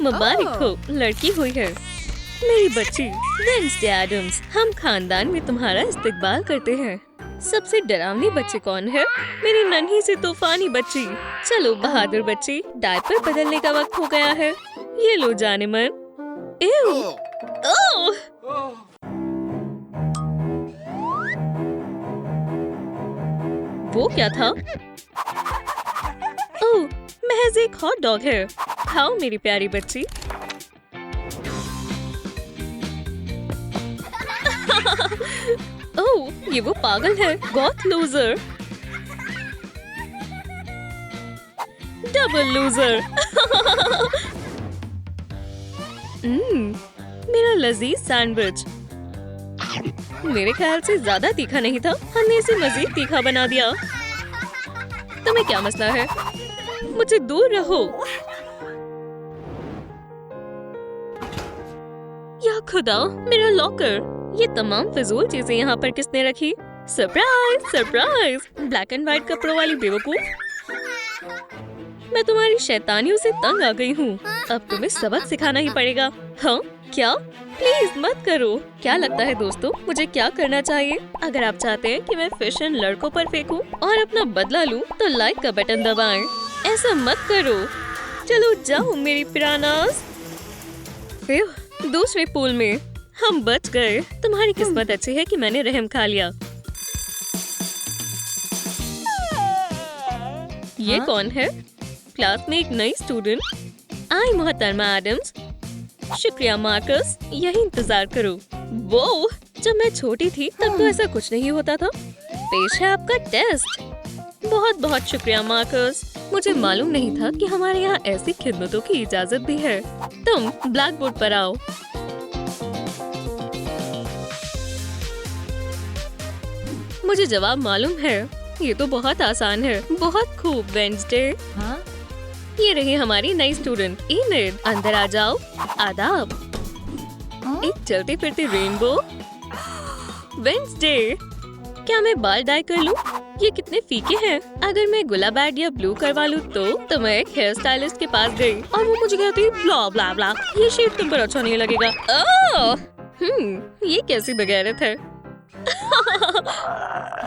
मुबारक हो, लड़की हुई है। मेरी बच्ची वेंसडे एडम्स, हम खानदान में तुम्हारा इस्तकबाल करते हैं। सबसे डरावनी बच्ची कौन है? मेरी नन्ही सी तूफानी बच्ची। चलो बहादुर बच्ची, डायपर बदलने का वक्त हो गया है। ये लो जाने मन। ओह! वो क्या था? ओह, महज एक हॉट डॉग है। खाओ मेरी प्यारी बच्ची। ओह, ये वो पागल है, गॉथ लूजर, डबल लूजर। मेरा लजीज सैंडविच। मेरे ख्याल से ज्यादा तीखा नहीं था, हमने इसे मजीद तीखा बना दिया। तुम्हें क्या मसला है? मुझे दूर रहो। या खुदा, मेरा लॉकर। ये तमाम फिजूल चीजें यहाँ पर किसने रखी? Surprise surprise, black and white कपड़ों वाली बेवकूफ। मैं तुम्हारी शैतानियों से तंग आ गई हूँ। अब तुम्हें सबक सिखाना ही पड़ेगा। हाँ क्या? प्लीज मत करो। क्या लगता है दोस्तों, मुझे क्या करना चाहिए? अगर आप चाहते हैं कि मैं फिश इन लड़कों पर फेंकूं और अपना बदला लूं, तो लाइक का बटन दबाएं। ऐसा मत करो। चलो जाओ मेरी पिरानास। फिर दूसरे पूल में हम बच गए। तुम्हारी किस्मत अच्छी है कि मैंने रहम खा लिया। ये कौन है? क्लास में एक नई स्टूडेंट। आई मोहतरमा एडम्स। शुक्रिया मार्कस, यही इंतजार करो। वो जब मैं छोटी थी तब तो ऐसा कुछ नहीं होता था। पेश है आपका टेस्ट। बहुत बहुत शुक्रिया मार्कस। मुझे मालूम नहीं था कि हमारे यहाँ ऐसी खिदमतों की इजाजत भी है। तुम ब्लैक बोर्ड पर आओ। मुझे जवाब मालूम है। ये तो बहुत आसान है। बहुत खूब वेंसडे। हाँ? ये रही हमारी नई स्टूडेंट इनेड। अंदर आ जाओ। आदाब। एक चलती फिरती रेनबो। वेंसडे, क्या मैं बाल डाई कर लूं? ये कितने फीके हैं। अगर मैं गुलाबैड या ब्लू करवा लूं तो मैं एक हेयर स्टाइलिस्ट के पास गई और वो मुझे कहती ब्ला ब्ला ब्ला, ये शेड तुम पर अच्छा नहीं लगेगा। ये कैसी बगैरत है।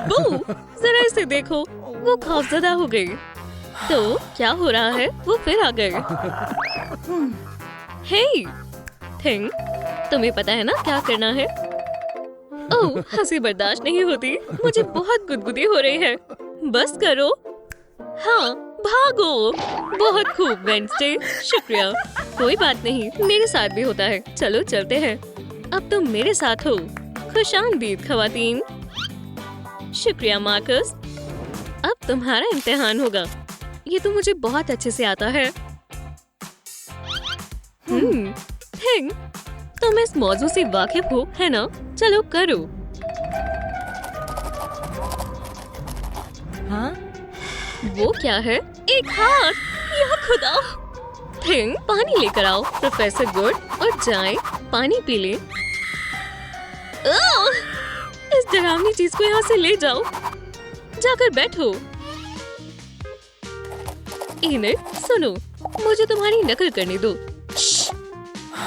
बू, जरा इसे देखो। वो खौफजदा हो गई। तो क्या हो रहा है? वो फिर आ गए। हे थिंग, तुम्हें पता है ना क्या करना है? ओह, हंसी बर्दाश्त नहीं होती। मुझे बहुत गुदगुदी हो रही है। बस करो। हाँ, भागो। बहुत खूब वेंसडे, शुक्रिया। कोई बात नहीं, मेरे साथ भी होता है। चलो चलते हैं। अब तुम मेरे साथ हो। खुशामदीद खवातीन। शुक्रिया मार्कस। अब तुम्हारा इम्तिहान होगा। ये तो मुझे बहुत अच्छे से आता है। थिंग, तुम इस मौजू से वाकिफ हो, है ना? चलो करो। हाँ? वो क्या है? एक हाथ। या खुदा। थिंग, पानी लेकर आओ। प्रोफेसर गुड, और जाएं, पानी पी ले। इस डरावनी चीज को यहाँ से ले जाओ। जाकर बैठो। इनेड, सुनो, मुझे तुम्हारी नकल करने दो।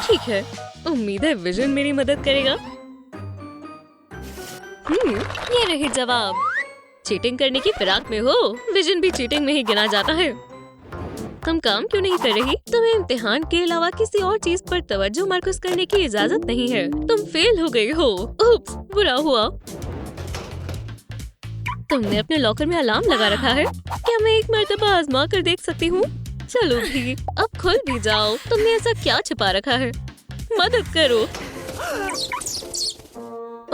ठीक है, उम्मीद है विजन मेरी मदद करेगा। ये रही जवाब। चीटिंग करने की फिराक में हो। विजन भी चीटिंग में ही गिना जाता है। तुम काम क्यों नहीं कर रही? तुम्हें इम्तिहान के अलावा किसी और चीज पर तवज्जो मरकज करने की इजाजत नहीं है। तुम फेल हो गई हो। उप्स, बुरा हुआ। तुमने अपने लॉकर में अलार्म लगा रखा है। क्या मैं एक मर्तबा आजमा कर देख सकती हूँ? चलो भी, अब खुल भी जाओ। तुमने ऐसा क्या छिपा रखा है? मदद करो।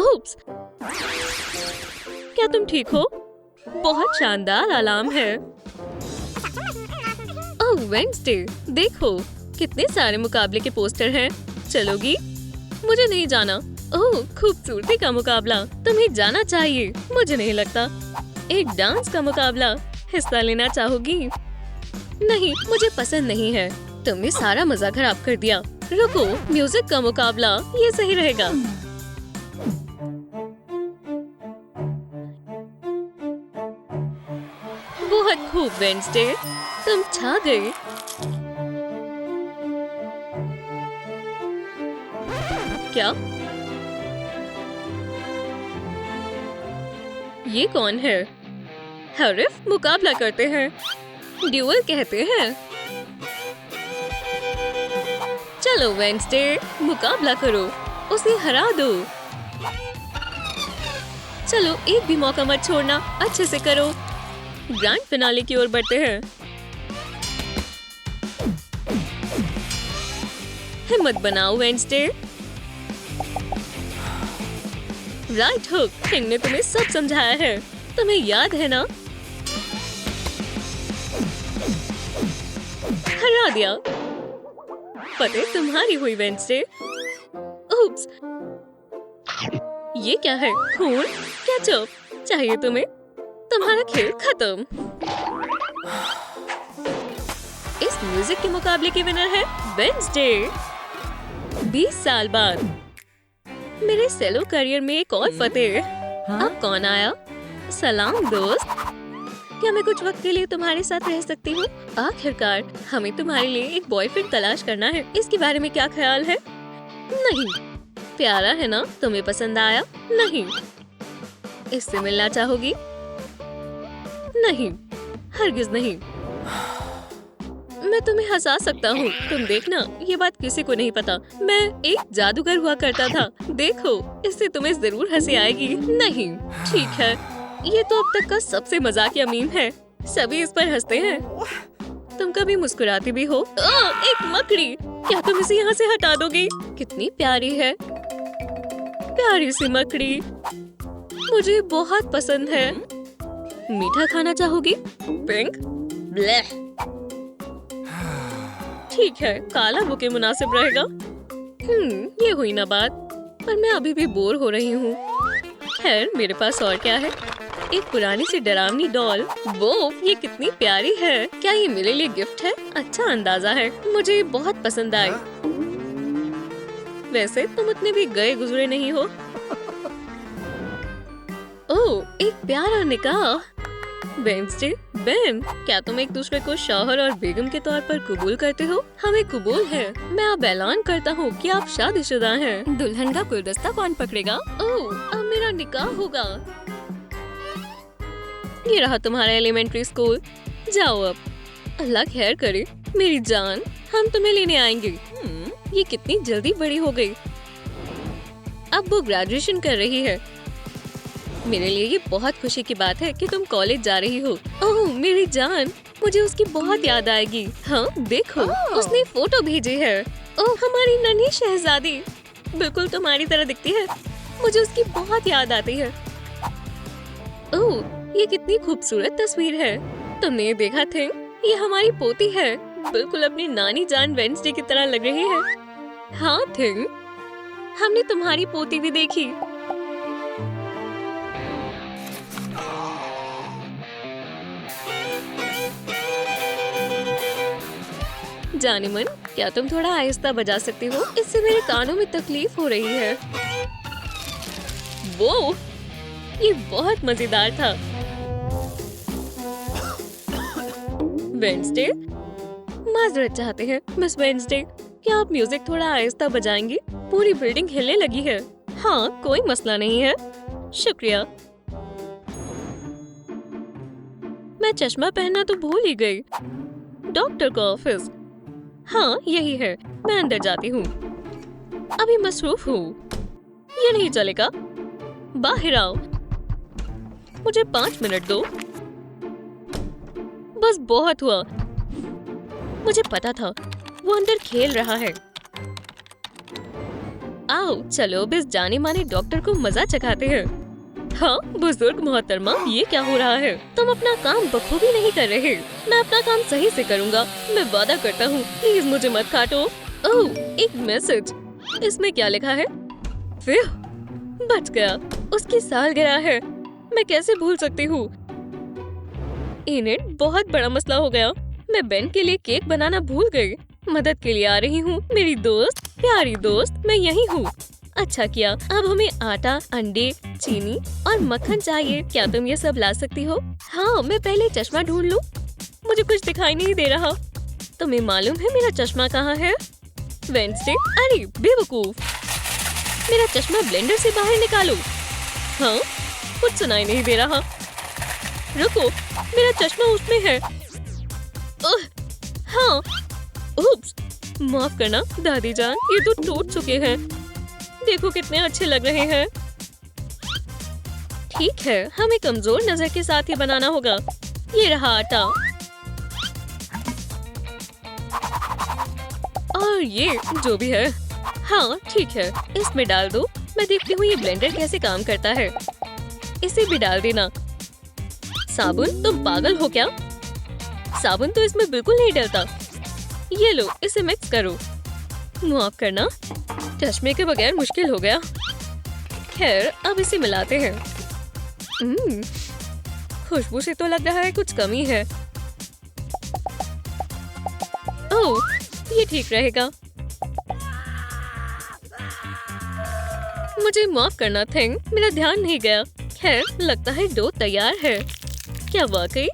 उप्स, क्या तुम ठीक हो? बहुत शानदार अलार्म है। ओह वेंसडे, देखो कितने सारे मुकाबले के पोस्टर हैं। चलोगी? मुझे नहीं जाना। ओह, खूबसूरती का मुकाबला। तुम्हें जाना चाहिए। मुझे नहीं लगता। एक डांस का मुकाबला, हिस्सा लेना चाहोगी? नहीं, मुझे पसंद नहीं है। तुमने सारा मजा खराब कर दिया। रुको, म्यूजिक का मुकाबला, ये सही रहेगा। बहुत खूब वेंसडे, तुम छा गए। क्या? ये कौन है? हरीफ मुकाबला करते हैं, ड्यूअल कहते हैं। चलो वेडनेसडे, मुकाबला करो, उसे हरा दो। चलो एक भी मौका मत छोड़ना, अच्छे से करो। ग्रैंड फिनाले की ओर बढ़ते हैं। हिम्मत बनाओ वेडनेसडे। राइट हुक, किंग ने तुम्हें सब समझाया है, तुम्हें याद है ना? हरा दिया। फतेह तुम्हारी हुई वेडनेसडे। उप्स, ये क्या है? खून? केचप? चाहिए तुम्हें? तुम्हारा खेल खत्म। इस म्यूजिक के मुकाबले की विनर है वेडनेसडे। 20 साल बाद मेरे सेलो करियर में एक और फतेह। अब कौन आया? सलाम दोस्त, क्या मैं कुछ वक्त के लिए तुम्हारे साथ रह सकती हूँ? आखिरकार हमें तुम्हारे लिए एक बॉयफ्रेंड तलाश करना है। इसके बारे में क्या ख्याल है? नहीं। प्यारा है ना? तुम्हें पसंद आया? नहीं। इससे मिलना चाहोगी? नहीं, हरगिज नहीं। मैं तुम्हें हंसा सकता हूँ, तुम देखना, ये बात किसी को नहीं पता। मैं एक जादूगर हुआ करता था, देखो, इससे तुम्हें जरूर हंसी आएगी। नहीं, ठीक है, ये तो अब तक का सबसे मजाकिया मीम है, सभी इस पर हंसते हैं। तुम कभी मुस्कुराती भी हो? एक मकड़ी, क्या तुम इसे यहाँ से हटा दोगी? कितनी प्यारी है, प्यारी सी मकड़ी, मुझे बहुत पसंद है। मीठा खाना चाहोगी? पिंक? ब्लेह। ठीक है, काला बुके मुनासिब रहेगा। ये हुई ना बात, पर मैं अभी भी बोर हो रही हूँ। खैर, मेरे पास और क्या है? एक पुरानी सी डरावनी डॉल। वो ये कितनी प्यारी है। क्या ये मेरे लिए गिफ्ट है? अच्छा अंदाजा है, मुझे ये बहुत पसंद आई। वैसे तुम उतने भी गए गुजरे नहीं हो। ओह, एक प्यारा निकाह। वेडनेसडे, बेन, क्या तुम एक दूसरे को शौहर और बेगम के तौर पर कबूल करते हो? हमें कबूल है। मैं अब ऐलान करता हूँ कि आप शादीशुदा हैं। दुल्हन का गुलदस्ता कौन पकड़ेगा? ओह, अब मेरा निकाह होगा। ये रहा तुम्हारा एलिमेंट्री स्कूल, जाओ अब। अल्लाह खैर करे मेरी जान, हम तुम्हें लेने आएंगे। ये कितनी जल्दी बड़ी हो गई। अब वो ग्रेजुएशन कर रही है। मेरे लिए ये बहुत खुशी की बात है कि तुम कॉलेज जा रही हो। ओह मेरी जान, मुझे उसकी बहुत याद आएगी। हाँ देखो, उसने फोटो भेजी है। ओह हमारी नन्ही शहजादी, बिल्कुल तुम्हारी तरह दिखती है। मुझे उसकी बहुत याद आती है। ओह ये कितनी खूबसूरत तस्वीर है। तुमने ये देखा थे? ये हमारी पोती है, बिल्कुल अपनी नानी जान वेडनेसडे की तरह लग रही है। हाँ थिंग, हमने तुम्हारी पोती भी देखी। जानेमन, क्या तुम थोड़ा आहिस्ता बजा सकती हो? इससे मेरे कानों में तकलीफ हो रही है। वो ये बहुत मजेदार था। वेडनेसडे, माजरत चाहते हैं मिस वेडनेसडे, क्या आप म्यूजिक थोड़ा आहिस्ता बजाएंगी? पूरी बिल्डिंग हिलने लगी है। हाँ कोई मसला नहीं है, शुक्रिया। मैं चश्मा पहनना तो भूल ही गई। डॉक्टर का ऑफिस, हाँ यही है। मैं अंदर जाती हूँ, अभी मसरूफ हूँ। ये नहीं चलेगा, बाहर आओ। मुझे 5 मिनट दो, बस बहुत हुआ। मुझे पता था वो अंदर खेल रहा है। आओ चलो अब इस जाने माने डॉक्टर को मजा चखाते हैं। हाँ बुजुर्ग मोहतरमा, ये क्या हो रहा है? तुम अपना काम बखूबी नहीं कर रहे। मैं अपना काम सही से करूँगा, मैं वादा करता हूँ। प्लीज मुझे मत काटो। ओह एक मैसेज, इसमें क्या लिखा है? फिर बच गया, उसकी सालगिरह है। मैं कैसे भूल सकती हूँ? इन्हें बहुत बड़ा मसला हो गया। मैं बेन के लिए केक बनाना भूल गई। मदद के लिए आ रही हूँ मेरी दोस्त, प्यारी दोस्त, मैं यही हूँ। अच्छा किया। अब हमें आटा, अंडे, चीनी और मक्खन चाहिए। क्या तुम ये सब ला सकती हो? हाँ मैं पहले चश्मा ढूंढ लूँ, मुझे कुछ दिखाई नहीं दे रहा। तुम्हें मालूम है मेरा चश्मा कहाँ है? वेडनेसडे, अरे बेवकूफ। मेरा चश्मा ब्लेंडर से बाहर निकालो। हाँ, कुछ सुनाई नहीं दे रहा। रुको, मेरा चश्मा उसमें है। हाँ, उप्स, माफ करना दादी जान, ये तो टूट चुके हैं। देखो कितने अच्छे लग रहे हैं। ठीक है, हमें कमजोर नजर के साथ ही बनाना होगा। ये रहा आटा और ये जो भी है। हाँ ठीक है, इसमें डाल दो। मैं देखती हूँ ये ब्लेंडर कैसे काम करता है। इसे भी डाल देना। साबुन, तुम पागल हो क्या? साबुन तो इसमें बिल्कुल नहीं डलता। ये लो, इसे मिक्स करो। माफ करना, चश्मे के बगैर मुश्किल हो गया। खैर, अब इसे मिलाते हैं। खुशबू से तो लग रहा है कुछ कमी है। ओह, ये ठीक रहेगा। मुझे माफ करना थिंग, मेरा ध्यान नहीं गया। खैर, लगता है डो तैयार है। क्या वाकई?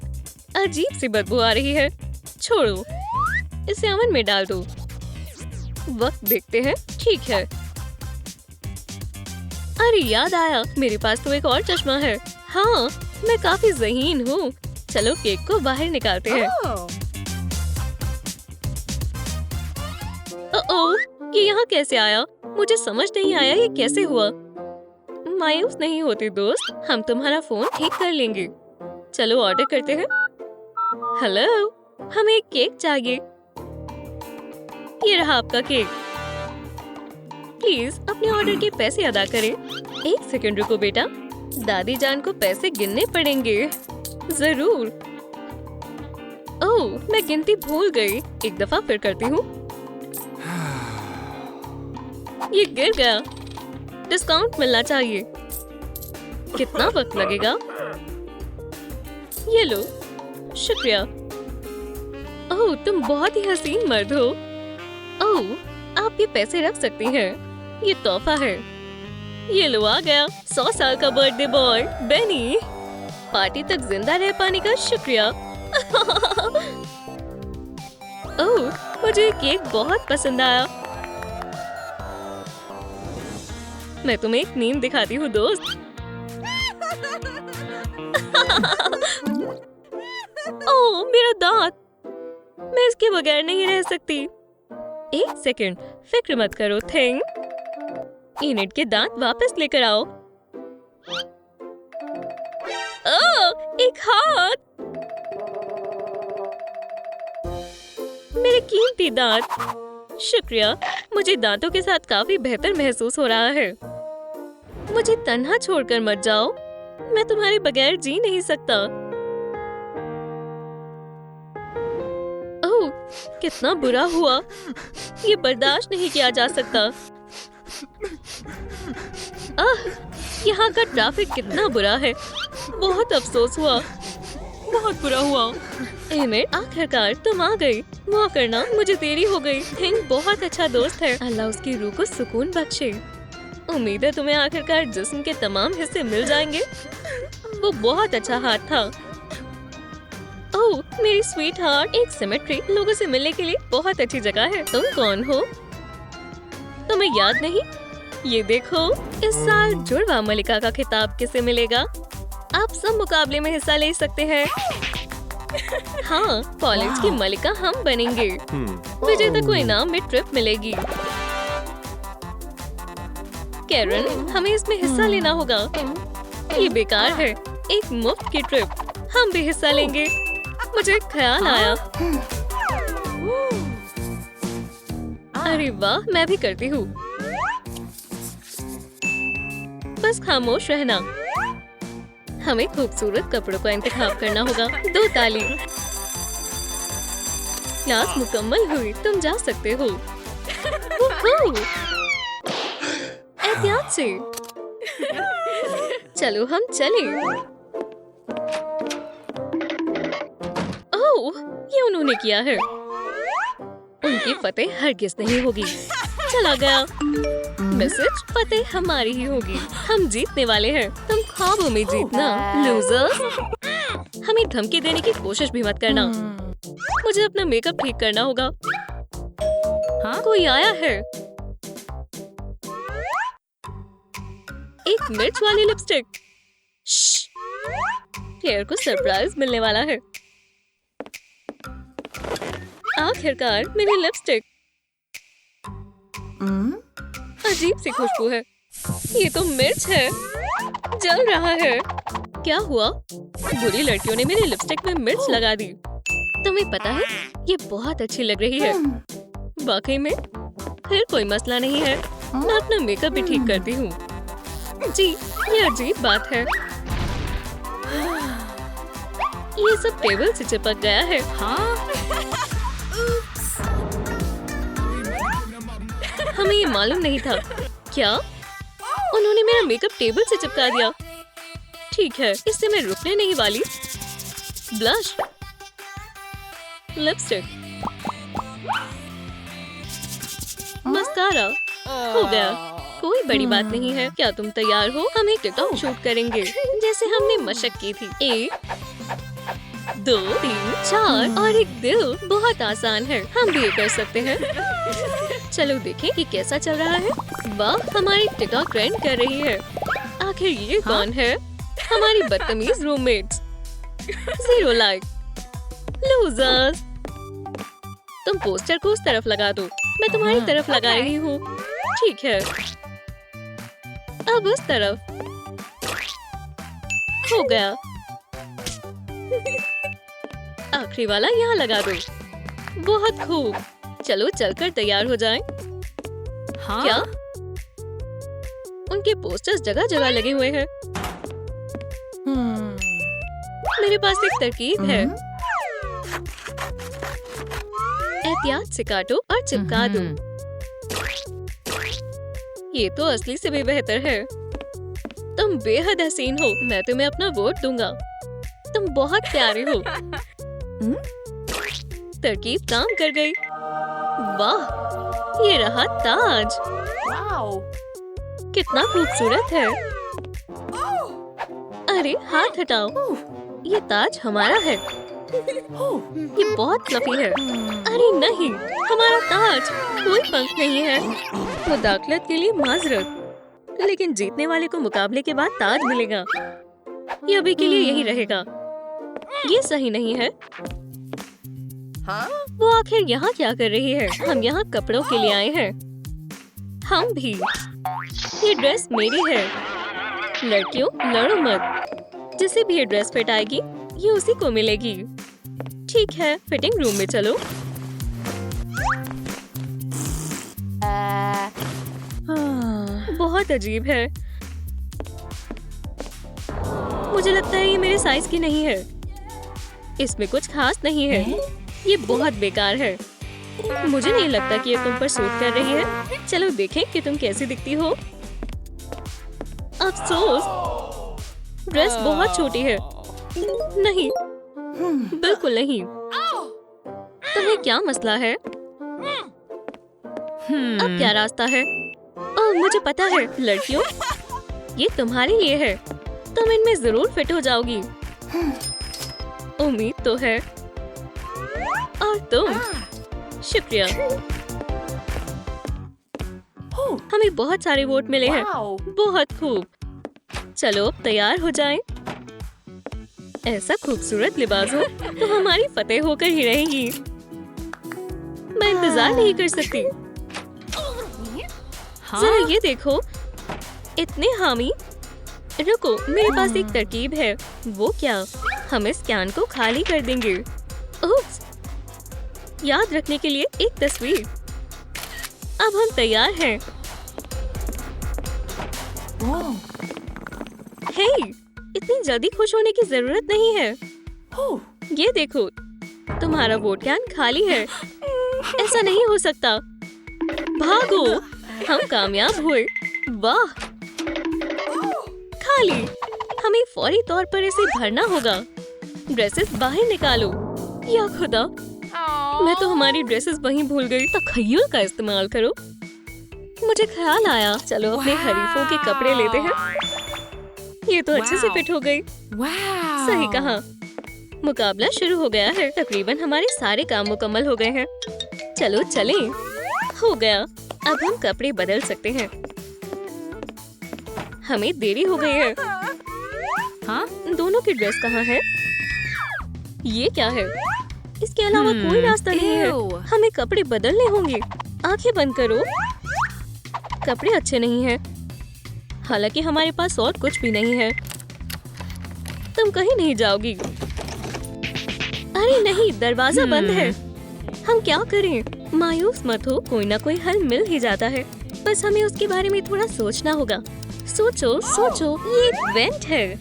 अजीब सी बदबू आ रही है। छोड़ो, इसे ओवन में डाल दो। वक्त देखते हैं। ठीक है। अरे याद आया, मेरे पास तो एक और चश्मा है। हाँ, मैं काफी ज़हीन हूँ। चलो केक को बाहर निकालते हैं। ओह, ये यहाँ कैसे आया? मुझे समझ नहीं आया ये कैसे हुआ। मायूस नहीं होती दोस्त, हम तुम्हारा फोन ठीक कर लेंगे। चलो ऑर्डर करते हैं। हेलो, हमें एक केक चाहिए। ये रहा आपका केक। प्लीज अपने ऑर्डर के पैसे अदा करें। एक सेकंड रुको बेटा, दादी जान को पैसे गिनने पड़ेंगे। जरूर। ओह, मैं गिनती भूल गई। एक दफा फिर करती हूँ। ये गिर गया। डिस्काउंट मिलना चाहिए। कितना वक्त लगेगा? ये लो, शुक्रिया। ओह, तुम बहुत ही हसीन मर्द हो। ओह, आप ये पैसे रख सकती हैं। ये तोहफा है। ये लो, आ गया 100 साल का बर्थडे बॉय बेनी। पार्टी तक जिंदा रह पाने का शुक्रिया। ओह, मुझे केक बहुत पसंद आया। मैं तुम्हें एक नींद दिखाती हूँ दोस्त। ओह, मेरा दांत। मैं इसके बगैर नहीं रह सकती। एक सेकंड, फिक्र मत करो थिंग। इनिट के दांत वापस लेकर आओ। ओह, एक हाथ। मेरे कीमती दांत। शुक्रिया, मुझे दांतों के साथ काफी बेहतर महसूस हो रहा है। मुझे तन्हा छोड़कर मत जाओ। मैं तुम्हारे बगैर जी नहीं सकता। ओह, कितना बुरा हुआ। ये बर्दाश्त नहीं किया जा सकता। यहाँ का ट्रैफिक कितना बुरा है। बहुत अफसोस हुआ। बहुत बुरा हुआ। एमिट, आखिरकार तुम आ गई। माफ करना, मुझे देरी हो गई। थिंग बहुत अच्छा दोस्त है। अल्लाह उसकी रूह को सुकून बख्शे। उम्मीद है तुम्हें आखिरकार जिस्म के तमाम हिस्से मिल जाएंगे। वो बहुत अच्छा हाथ था। ओह, मेरी स्वीट हार्ट। एक सिमेट्री लोगों से मिलने के लिए बहुत अच्छी जगह है। तुम कौन हो? तुम्हें याद नहीं? ये देखो, इस साल जुड़वा मलिका का खिताब किसे मिलेगा? आप सब मुकाबले में हिस्सा ले सकते हैं। हाँ, कॉलेज की मलिका हम बनेंगे। विजेता को इनाम में ट्रिप मिलेगी। कैरन, हमें इसमें हिस्सा लेना होगा। ये बेकार है। एक मुफ्त की ट्रिप। हम भी हिस्सा लेंगे। मुझे एक ख्याल आया। अरे वाह, मैं भी करती हूँ। बस खामोश रहना। हमें खूबसूरत कपड़ों का इंतखाब करना होगा। 2 ताली। क्लास मुकम्मल हुई, तुम जा सकते हो। एहतियात से। चलो हम चलें। ओह, ये उन्होंने किया है। उनकी फतेह हरगिज नहीं होगी। चला गया। मैसेज, फतेह हमारी ही होगी। हम जीतने वाले हैं। तुम ख्वाबों में जीतना, लूजर्स। हमें धमकी देने की कोशिश भी मत करना। मुझे अपना मेकअप ठीक करना होगा। हाँ? कोई आया है। एक मिर्च वाली लिपस्टिक। क्लेयर को सरप्राइज मिलने वाला है। आखिरकार मेरी लिपस्टिक। अजीब सी खुशबू है। ये तो मिर्च है। जल रहा है। क्या हुआ? बुरी लड़कियों ने मेरी लिपस्टिक में मिर्च लगा दी। तुम्हें पता है ये बहुत अच्छी लग रही है। वाकई में फिर कोई मसला नहीं है। मैं अपना मेकअप भी ठीक करती हूँ। जी, ये अजीब बात है। ये सब टेबल से चिपक गया है। हाँ? हमें ये मालूम नहीं था। क्या? उन्होंने मेरा मेकअप टेबल से चिपका दिया। ठीक है, इससे मैं रुकने नहीं वाली। ब्लश, लिपस्टिक, मस्कारा, हो गया। कोई बड़ी बात नहीं है। क्या तुम तैयार हो? हम एक टिकटॉक शूट करेंगे जैसे हमने मशक की थी। 1 2 3 4 और एक दिल। बहुत आसान है। हम भी ये कर सकते हैं। चलो देखें कि कैसा चल रहा है। वाह, हमारी टिकटॉक ट्रेंड कर रही है। आखिर ये कौन है? हमारी बदतमीज रूममेट्स। 0 लाइक। लूजर्स। तुम पोस्टर को उस तरफ लगा दो। मैं तुम्हारी तरफ लगा रही हूँ। ठीक है, अब उस तरफ। हो गया। आखिरी वाला यहाँ लगा दो। बहुत खूब। चलो चलकर तैयार हो जाएं। हाँ? क्या? उनके पोस्टर्स जगह जगह लगे हुए हैं। मेरे पास एक तरकीब है। एहतियात से काटो और चिपका दो। ये तो असली से भी बेहतर है। तुम बेहद हसीन हो। मैं तुम्हें अपना वोट दूंगा। तुम बहुत प्यारे हो। तरकीब काम कर गई। वाह, ये रहा ताज। कितना खूबसूरत है। अरे हाथ हटाओ। ये ताज हमारा है। ये बहुत फ्लफी है। अरे नहीं, हमारा ताज। कोई पंख नहीं है। मुदाखलत के लिए माजरत, लेकिन जीतने वाले को मुकाबले के बाद ताज मिलेगा। ये अभी के लिए यही रहेगा। ये सही नहीं है। वो आखिर यहाँ क्या कर रही है? हम यहाँ कपड़ों के लिए आए हैं। हम भी। ये ड्रेस मेरी है। लड़कियों, लड़ो मत। जिसे भी ये ड्रेस फिट आएगी, ये उसी को मिलेगी। ठीक है, फिटिंग रूम में चलो। बहुत अजीब है। मुझे लगता है ये मेरे साइज की नहीं है। इसमें कुछ खास नहीं है। ये बहुत बेकार है। मुझे नहीं लगता कि ये तुम पर सूट कर रही है। चलो देखें कि तुम कैसी दिखती हो। अफसोस, ड्रेस बहुत छोटी है। नहीं, बिल्कुल नहीं। तुम्हें क्या मसला है? अब क्या रास्ता है? ओह, मुझे पता है। लड़कियों, ये तुम्हारे लिए है। तुम इनमें जरूर फिट हो जाओगी। उम्मीद तो है। और तुम? शुक्रिया। हमें बहुत सारे वोट मिले हैं। बहुत खूब। चलो अब तैयार हो जाएं। ऐसा खूबसूरत लिबास हो तो हमारी फतेह होकर ही रहेगी। मैं इंतजार नहीं कर सकती। जरा ये देखो, इतने हामी। रुको, मेरे पास एक तरकीब है। वो क्या? हम इस कैन को खाली कर देंगे। उप्स, याद रखने के लिए एक तस्वीर। अब हम तैयार हैं। हे, इतनी जल्दी खुश होने की जरूरत नहीं है। ये देखो, तुम्हारा वोट कैन खाली है। ऐसा नहीं हो सकता। भागो, हम कामयाब हुए। वाह, खाली। हमें फौरी तौर पर इसे भरना होगा। ड्रेसेस बाहर निकालो। या खुदा, मैं तो हमारी ड्रेसेस वहीं भूल गई। तखय्युल का इस्तेमाल करो। मुझे ख्याल आया, चलो अपने हरीफों के कपड़े लेते हैं। ये तो अच्छे से फिट हो गई। सही कहा। मुकाबला शुरू हो गया है। तकरीबन हमारे सारे काम मुकम्मल हो गए हैं। चलो चलें। हो गया। अब हम कपड़े बदल सकते हैं। हमें देरी हो गई है। हाँ, दोनों की ड्रेस कहाँ है? ये क्या है? इसके अलावा कोई रास्ता नहीं है। हमें कपड़े बदलने होंगे। आंखें बंद करो। कपड़े अच्छे नहीं हैं। हालांकि हमारे पास और कुछ भी नहीं है। तुम कहीं नहीं जाओगी। अरे नहीं, दरवाजा बंद है। हम क्या करें? मायूस मत हो, कोई ना कोई हल मिल ही जाता है। बस हमें उसके बारे में थोड़ा सोचना होगा। सोचो सोचो, ये एक वेंट है।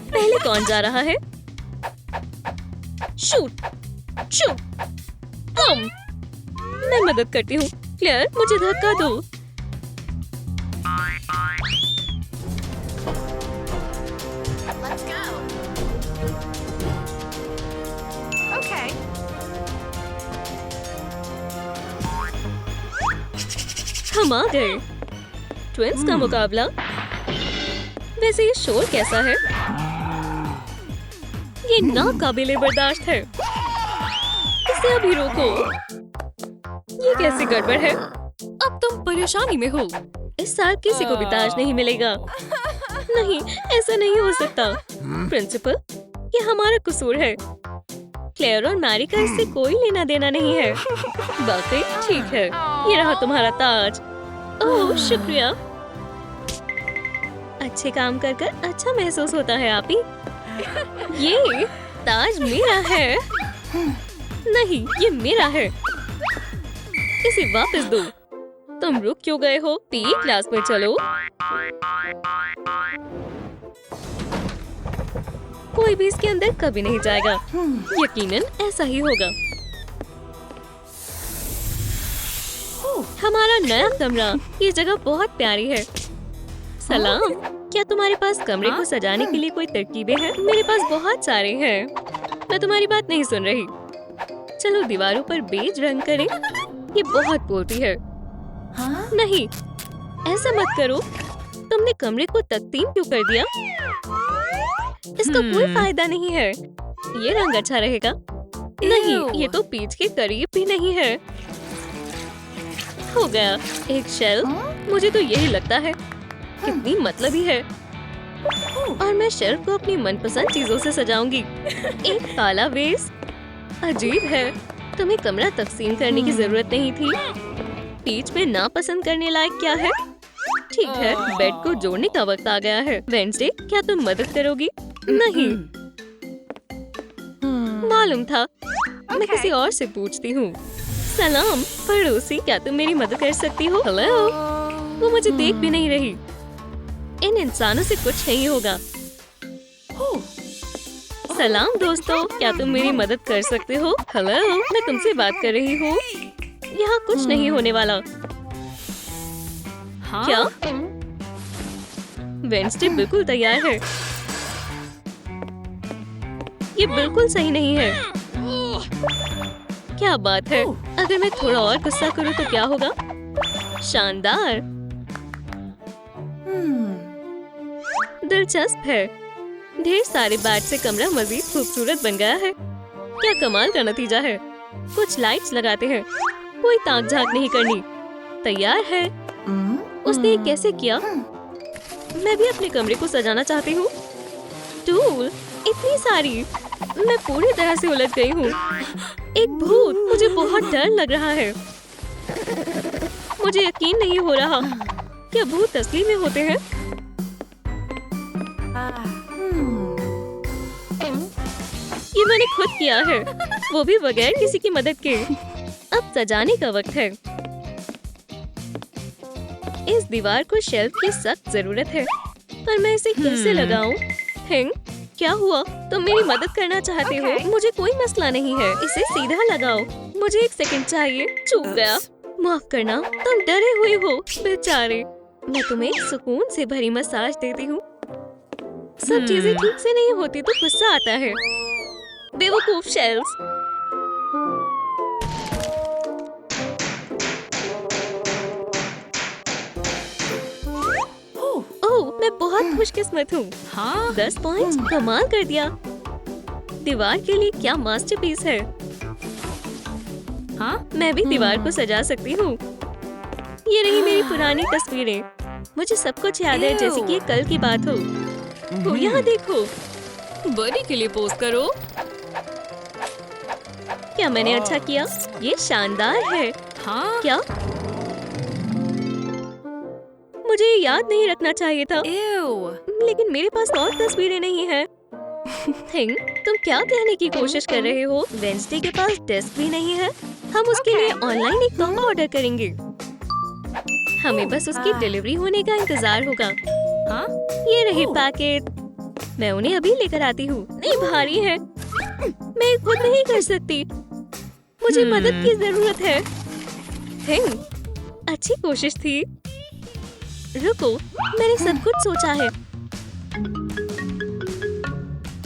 पहले कौन जा रहा है? Shoot shoot. मैं मदद करती हूँ। क्लेयर, मुझे धक्का दो। हम आ गए। ट्विंस का मुकाबला। वैसे ये शोर कैसा है? ये नाकाबिले बर्दाश्त है। इसे अभी रोको। ये कैसी गड़बड़ है? अब तुम परेशानी में हो। इस साल किसी को भी ताज नहीं मिलेगा। नहीं, ऐसा नहीं हो सकता। प्रिंसिपल, ये हमारा कसूर है। क्लेयर और मैरी का इससे कोई लेना देना नहीं है। बाकी ठीक है। ये रहा तुम्हारा ताज। ओह, शुक्रिया। अच्छे काम कर कर अच्छा महसूस होता है आप ही। ये ताज मेरा है। नहीं, ये मेरा है। इसे वापस दो। तुम रुक क्यों गए हो? पी क्लास में चलो। कोई भी इसके अंदर कभी नहीं जाएगा। यकीनन ऐसा ही होगा। हमारा नया कमरा। ये जगह बहुत प्यारी है। सलाम, क्या तुम्हारे पास कमरे को सजाने के लिए कोई तरकीबें हैं? मेरे पास बहुत सारे हैं। मैं तुम्हारी बात नहीं सुन रही। चलो दीवारों पर बेज रंग करें। ये बहुत बोलती है। नहीं, ऐसा मत करो। तुमने कमरे को तकसीम क्यों कर दिया? इसका कोई फायदा नहीं है। ये रंग अच्छा रहेगा। नहीं, ये तो पीच के करीब भी नहीं है। हो गया। एक शेल्फ। मुझे तो यही लगता है। कितनी मतलबी है। और मैं शेल्फ को अपनी मनपसंद चीजों से सजाऊंगी। एक काला वेस। अजीब है। तुम्हें कमरा तकसीम करने की जरूरत नहीं थी। पीच में नापसंद करने लायक क्या है? ठीक है, बेड को जोड़ने का वक्त आ गया है। वेडनेसडे, क्या तुम मदद करोगी? नहीं, मालूम था। मैं किसी और से पूछती हूँ। सलाम पड़ोसी, क्या तुम मेरी मदद कर सकती हो? हेलो। वो मुझे देख भी नहीं रही। इन इंसानों से कुछ नहीं होगा। सलाम दोस्तों, क्या तुम मेरी मदद कर सकते हो? हेलो, मैं तुमसे बात कर रही हूँ। यहाँ कुछ नहीं होने वाला। क्या? वेडनेसडे बिल्कुल तैयार है। ये बिल्कुल सही नहीं है। क्या बात है? अगर मैं थोड़ा और गुस्सा करूँ तो क्या होगा? शानदार। दिलचस्प है। ढेर सारे बैट से कमरा मजीद खूबसूरत बन गया है। क्या कमाल का नतीजा है। कुछ लाइट्स लगाते हैं। कोई ताक झांक नहीं करनी। तैयार है। उसने ये कैसे किया? मैं भी अपने कमरे को सजाना चाहती हूँ। टूल इतनी सारी। मैं पूरी तरह से उलझ गई हूँ। एक भूत। मुझे बहुत डर लग रहा है। मुझे यकीन नहीं हो रहा। क्या भूत असली में होते हैं? ये मैंने खुद किया है, वो भी बगैर किसी की मदद के। अब सजाने का वक्त है। इस दीवार को शेल्फ की सख्त जरूरत है, पर मैं इसे कैसे लगाऊं? हिंग, क्या हुआ? तुम मेरी मदद करना चाहते हो? मुझे कोई मसला नहीं है। इसे सीधा लगाओ। मुझे 1 सेकंड चाहिए। चूक गया। माफ करना, तुम डरे हुए हो। बेचारे। मैं तुम्हें एक सुकून से भरी मसाज देती हूँ। सब चीजें ठीक से नहीं होती तो गुस्सा आता है। बेवकूफ शेल्फ। ओह, मैं बहुत खुशकिस्मत हूँ। हाँ, 10 पॉइंट्स। कमाल कर दिया। दीवार के लिए क्या मास्टरपीस है। हाँ, मैं भी दीवार को सजा सकती हूँ। ये रही मेरी पुरानी तस्वीरें। मुझे सब कुछ याद है जैसे कि ये कल की बात हो। तो यहाँ देखो, बड़ी के लिए पोस्ट करो। क्या मैंने अच्छा किया? ये शानदार है। हाँ क्या? मुझे ये याद नहीं रखना चाहिए था। लेकिन मेरे पास और तस्वीरें नहीं है। थिंग, तुम क्या कहने की कोशिश कर रहे हो? वेंसडे के पास डेस्क भी नहीं है। हम उसके लिए ऑनलाइन एक तोहफा ऑर्डर करेंगे। हमें बस उसकी डिलीवरी होने का इंतजार होगा। हाँ? ये रही पैकेट। मैं उन्हें अभी लेकर आती हूँ। नहीं, भारी है। मैं खुद नहीं कर सकती। मुझे मदद की जरूरत है। थिंग, अच्छी कोशिश थी। रुको, मैंने सब कुछ सोचा है।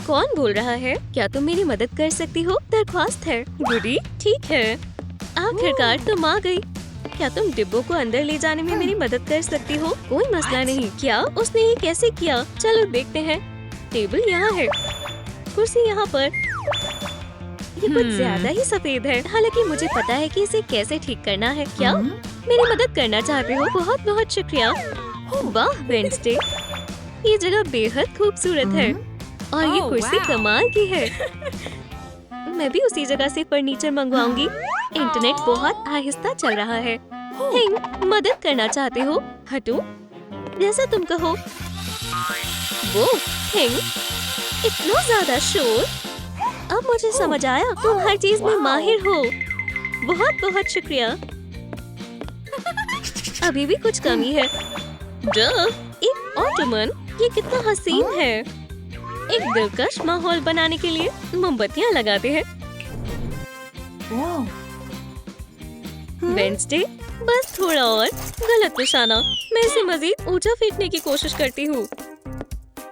कौन बोल रहा है? क्या तुम मेरी मदद कर सकती हो? दरख्वास्त है। गुडी, ठीक है। आखिरकार तुम आ गई। क्या तुम डिब्बों को अंदर ले जाने में मेरी मदद कर सकती हो? कोई मसला नहीं। क्या उसने ये कैसे किया? चलो देखते हैं। टेबल यहाँ है, कुर्सी यहाँ पर। ये कुछ ज्यादा ही सफेद है। हालांकि मुझे पता है कि इसे कैसे ठीक करना है। क्या मेरी मदद करना चाहते हो? बहुत बहुत शुक्रिया। वाह वेंसडे, ये जगह बेहद खूबसूरत है और ये कुर्सी कमाल की है। मैं भी उसी जगह से फर्नीचर मंगवाऊंगी। इंटरनेट बहुत आहिस्ता चल रहा है। हिंग, मदद करना चाहते हो? हटो, जैसा तुम कहो। वो हिंग, इतना ज्यादा शोर। अब मुझे समझ आया, तुम हर चीज में माहिर हो। बहुत बहुत शुक्रिया। अभी भी कुछ कमी है। एक ऑटोमन, ये कितना हसीन है। एक दिलकश माहौल बनाने के लिए मोमबत्तियां लगाते हैं। वेंसडे, बस थोड़ा और। गलत निशाना। मैं इसे मजीद ऊंचा फेंकने की कोशिश करती हूँ।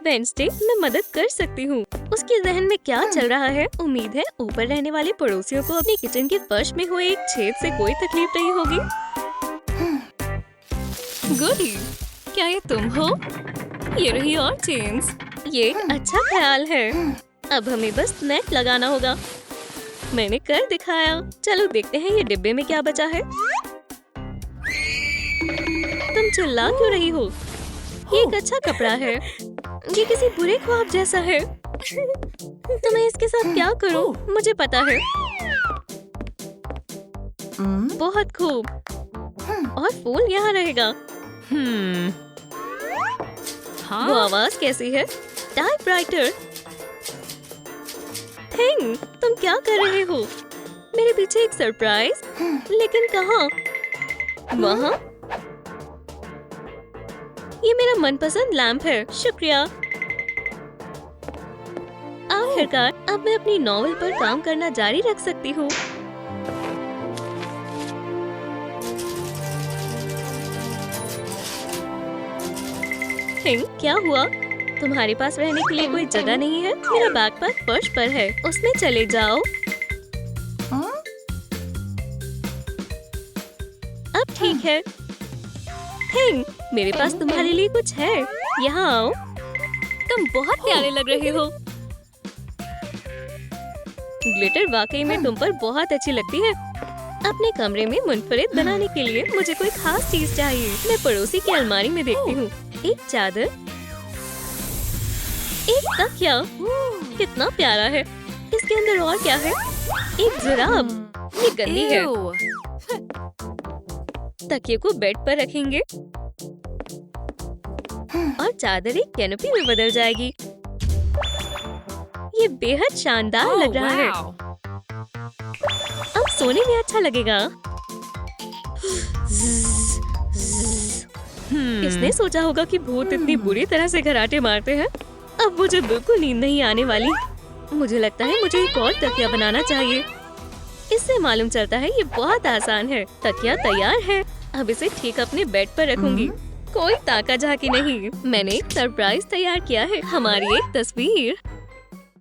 वेंसडे, मैं मदद कर सकती हूँ। उसके जहन में क्या चल रहा है? उम्मीद है ऊपर रहने वाले पड़ोसियों को अपनी किचन के फर्श में हुए एक छेद से कोई तकलीफ नहीं होगी। गुडी, क्या ये तुम हो? ये रही और चेन्स। ये एक अच्छा ख्याल है। अब हमें बस नेट लगाना होगा। मैंने कर दिखाया। चलो देखते हैं ये डिब्बे में क्या बचा है। तुम चिल्ला क्यों रही हो? ये एक अच्छा कपड़ा है। ये किसी बुरे ख्वाब जैसा है। तो मैं इसके साथ क्या करूं? मुझे पता है। बहुत खूब। और फूल यहाँ रहेगा। हाँ? वो आवाज कैसी है? टाइपराइटर। थिंग, तुम क्या कर रहे हो? मेरे पीछे एक सरप्राइज। लेकिन कहाँ? वहाँ? ये मेरा मनपसंद लैंप है। शुक्रिया। आखिरकार अब मैं अपनी नॉवेल पर काम करना जारी रख सकती हूँ। थिंग, क्या हुआ? तुम्हारे पास रहने के लिए कोई जगह नहीं है? मेरा बैकपैक फर्श पर है, उसमें चले जाओ। अब ठीक है। थिंग, मेरे पास तुम्हारे लिए कुछ है। यहाँ आओ। तुम बहुत प्यारे लग रहे हो। ग्लिटर वाकई में तुम पर बहुत अच्छी लगती है। अपने कमरे में मुनफरिद बनाने के लिए मुझे कोई खास चीज चाहिए। मैं पड़ोसी की अलमारी में देखती हूँ। एक चादर, एक तकिया। कितना प्यारा है। इसके अंदर और क्या है? एक जुराब। ये गंदी है। तकिए को बेड पर रखेंगे और चादर एक कैनोपी में बदल जाएगी। ये बेहद शानदार लग रहा है। अब सोने में अच्छा लगेगा। इसने सोचा होगा कि भूत इतनी बुरी तरह से घराटे मारते हैं। अब मुझे बिल्कुल नींद नहीं आने वाली। मुझे लगता है मुझे एक और तकिया बनाना चाहिए। इससे मालूम चलता है ये बहुत आसान है। तकिया तैयार है। अब इसे ठीक अपने बेड पर रखूंगी। कोई ताका झाकी नहीं। मैंने एक सरप्राइज तैयार किया है। हमारी एक तस्वीर।